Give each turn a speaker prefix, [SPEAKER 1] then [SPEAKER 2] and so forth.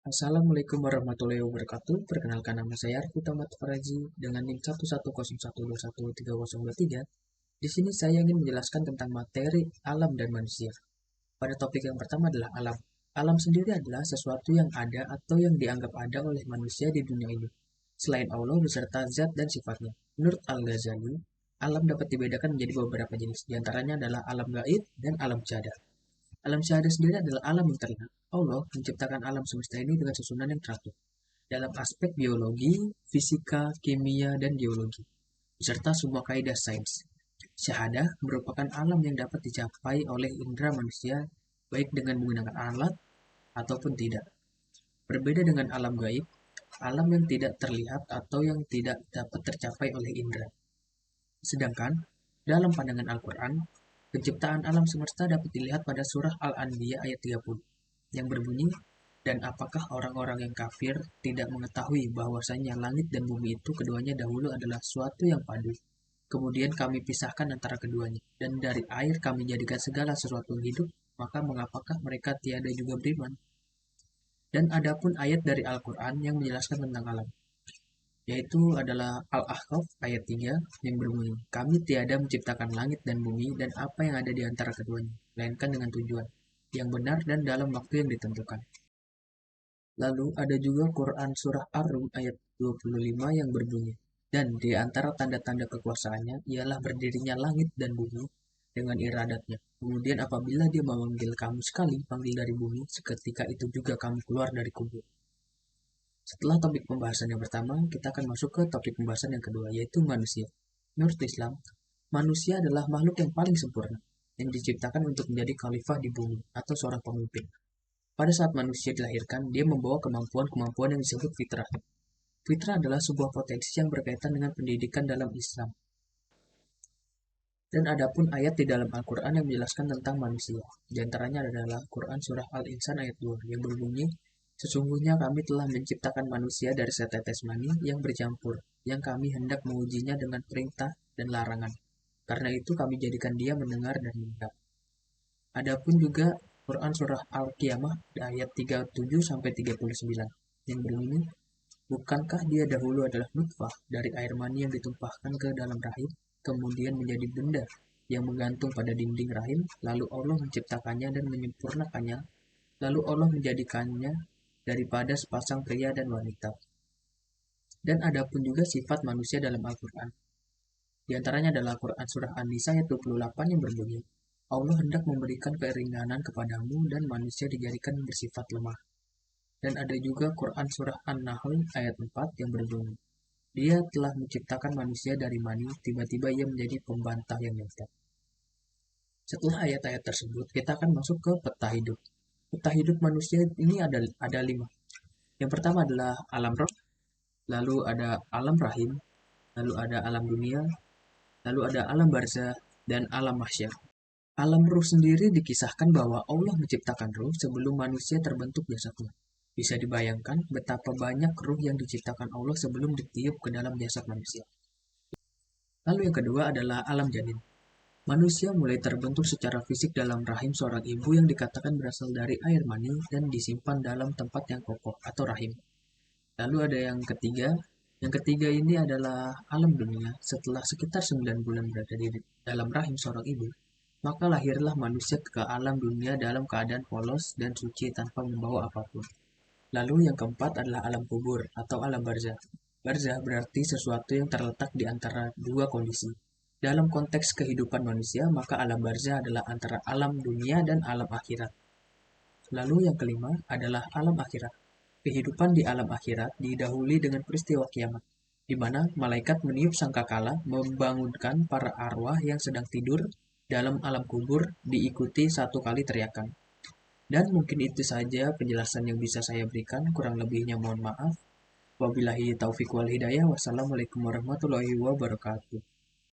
[SPEAKER 1] Assalamualaikum warahmatullahi wabarakatuh. Perkenalkan nama saya Arfi Tamat Faraji dengan NIM 110121303. Di sini saya ingin menjelaskan tentang materi alam dan manusia. Pada topik yang pertama adalah alam. Alam sendiri adalah sesuatu yang ada atau yang dianggap ada oleh manusia di dunia ini, selain Allah beserta zat dan sifatnya. Menurut Al-Ghazali, alam dapat dibedakan menjadi beberapa jenis. Di antaranya adalah alam gaib dan alam syahada. Alam syahada sendiri adalah alam yang terlihat. Allah menciptakan alam semesta ini dengan susunan yang teratur dalam aspek biologi, fisika, kimia, dan geologi, beserta semua kaidah sains. Syahadah merupakan alam yang dapat dicapai oleh indera manusia baik dengan menggunakan alat ataupun tidak. Berbeda dengan alam gaib, alam yang tidak terlihat atau yang tidak dapat tercapai oleh indera. Sedangkan dalam pandangan Al-Quran, penciptaan alam semesta dapat dilihat pada surah Al-Anbiya ayat 30 yang berbunyi, dan apakah orang-orang yang kafir tidak mengetahui bahwasanya langit dan bumi itu keduanya dahulu adalah suatu yang padu. Kemudian kami pisahkan antara keduanya, dan dari air kami jadikan segala sesuatu yang hidup, maka mengapakah mereka tiada juga beriman? Dan adapun ayat dari Al-Quran yang menjelaskan tentang alam, yaitu adalah Al-Ahqaf ayat 3 yang berbunyi, kami tiada menciptakan langit dan bumi dan apa yang ada di antara keduanya, melainkan dengan tujuan yang benar dan dalam waktu yang ditentukan. Lalu ada juga Quran Surah Ar-Rum ayat 25 yang berbunyi, dan di antara tanda-tanda kekuasaannya ialah berdirinya langit dan bumi dengan iradatnya. Kemudian apabila dia memanggil kamu sekali, panggil dari bumi, seketika itu juga kamu keluar dari kubur. Setelah topik pembahasan yang pertama, kita akan masuk ke topik pembahasan yang kedua, yaitu manusia. Menurut Islam, manusia adalah makhluk yang paling sempurna, yang diciptakan untuk menjadi khalifah di bumi atau seorang pemimpin. Pada saat manusia dilahirkan, dia membawa kemampuan-kemampuan yang disebut fitrah. Fitrah adalah sebuah potensi yang berkaitan dengan pendidikan dalam Islam. Dan adapun ayat di dalam Al-Quran yang menjelaskan tentang manusia. Di antaranya adalah Quran Surah Al-Insan ayat 2 yang berbunyi, sesungguhnya kami telah menciptakan manusia dari setetes mani yang bercampur, yang kami hendak mengujinya dengan perintah dan larangan. Karena itu kami jadikan dia mendengar dan melihat. Adapun juga Quran Surah Al-Qiyamah ayat 37-39 yang berbunyi, bukankah dia dahulu adalah nutfah dari air mani yang ditumpahkan ke dalam rahim, kemudian menjadi benda yang menggantung pada dinding rahim, lalu Allah menciptakannya dan menyempurnakannya, lalu Allah menjadikannya daripada sepasang pria dan wanita. Dan adapun juga sifat manusia dalam Al-Quran. Di antaranya adalah Quran Surah An-Nisa ayat 28 yang berbunyi, Allah hendak memberikan keringanan kepadamu dan manusia dijadikan bersifat lemah. Dan ada juga Quran Surah An-Nahl ayat 4 yang berbunyi, Dia telah menciptakan manusia dari mani, tiba-tiba ia menjadi pembantah yang nyata. Setelah ayat-ayat tersebut, kita akan masuk ke peta hidup. Peta hidup manusia ini ada 5. Yang pertama adalah alam roh, lalu ada alam rahim, lalu ada alam dunia, lalu ada alam barzah, dan alam mahsyar. Alam ruh sendiri dikisahkan bahwa Allah menciptakan ruh sebelum manusia terbentuk jasadnya. Bisa dibayangkan betapa banyak ruh yang diciptakan Allah sebelum ditiup ke dalam jasad manusia. Lalu yang kedua adalah alam janin. Manusia mulai terbentuk secara fisik dalam rahim seorang ibu yang dikatakan berasal dari air mani dan disimpan dalam tempat yang kokoh atau rahim. Lalu ada yang ketiga. Yang ketiga ini adalah alam dunia. Setelah sekitar 9 bulan berada di dalam rahim seorang ibu, maka lahirlah manusia ke alam dunia dalam keadaan polos dan suci tanpa membawa apapun. Lalu yang keempat adalah alam kubur atau alam barzah. Barzah berarti sesuatu yang terletak di antara dua kondisi. Dalam konteks kehidupan manusia, maka alam barzah adalah antara alam dunia dan alam akhirat. Lalu yang kelima adalah alam akhirat. Kehidupan di alam akhirat didahului dengan peristiwa kiamat, di mana malaikat meniup sangkakala membangunkan para arwah yang sedang tidur dalam alam kubur diikuti satu kali teriakan. Dan mungkin itu saja penjelasan yang bisa saya berikan, kurang lebihnya mohon maaf. Wabillahi taufiq wal hidayah. Wassalamualaikum warahmatullahi wabarakatuh.